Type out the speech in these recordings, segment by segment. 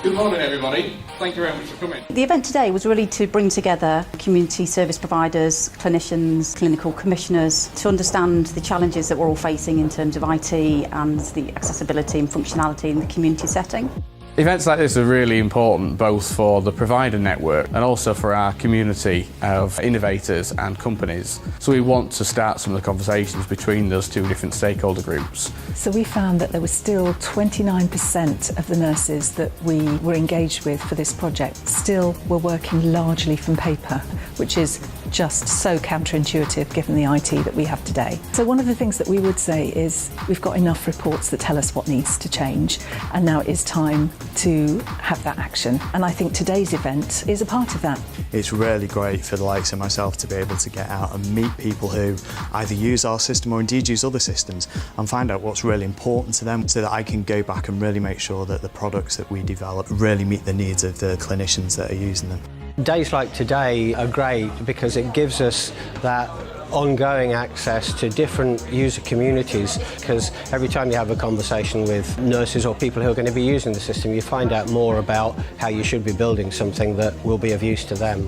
Good morning everybody, thank you very much for coming. The event today was really to bring together community service providers, clinicians, clinical commissioners to understand the challenges that we're all facing in terms of IT and the accessibility and functionality in the community setting. Events like this are really important both for the provider network and also for our community of innovators and companies. So we want to start some of the conversations between those two different stakeholder groups. So we found that there was still 29% of the nurses that we were engaged with for this project still were working largely from paper, which is just so counterintuitive given the IT that we have today. So one of the things that we would say is we've got enough reports that tell us what needs to change, and now it is time to have that action. And I think today's event is a part of that. It's really great for the likes of myself to be able to get out and meet people who either use our system or indeed use other systems and find out what's really important to them so that I can go back and really make sure that the products that we develop really meet the needs of the clinicians that are using them. Days like today are great because it gives us that ongoing access to different user communities, because every time you have a conversation with nurses or people who are going to be using the system, you find out more about how you should be building something that will be of use to them.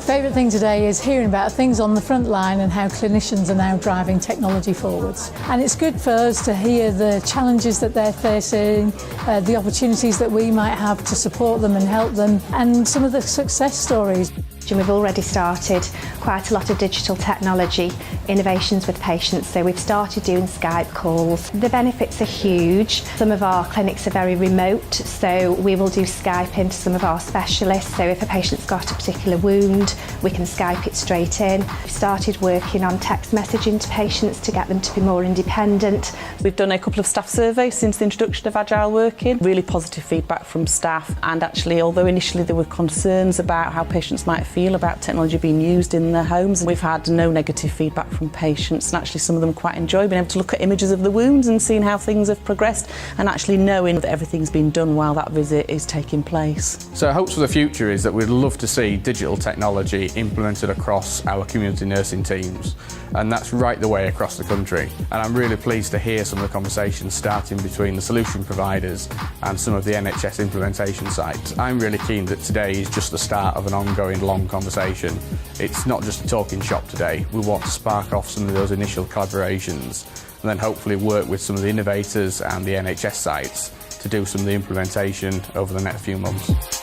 Favourite thing today is hearing about things on the front line and how clinicians are now driving technology forwards. And it's good for us to hear the challenges that they're facing, the opportunities that we might have to support them and help them, and some of the success stories. We've already started quite a lot of digital technology innovations with patients, so we've started doing Skype calls. The benefits are huge. Some of our clinics are very remote, so we will do Skype into some of our specialists, so if a patient's got a particular wound, we can Skype it straight in. We've started working on text messaging to patients to get them to be more independent. We've done a couple of staff surveys since the introduction of Agile working. Really positive feedback from staff, and actually although initially there were concerns about how patients might feel about technology being used in their homes, we've had no negative feedback from patients, and actually some of them quite enjoy being able to look at images of the wounds and seeing how things have progressed and actually knowing that everything's been done while that visit is taking place. So hopes for the future is that we'd love to see digital technology implemented across our community nursing teams, and that's right the way across the country. And I'm really pleased to hear some of the conversations starting between the solution providers and some of the NHS implementation sites. I'm really keen that today is just the start of an ongoing long conversation. It's not just a talking shop today. We want to spark off some of those initial collaborations and then hopefully work with some of the innovators and the NHS sites to do some of the implementation over the next few months.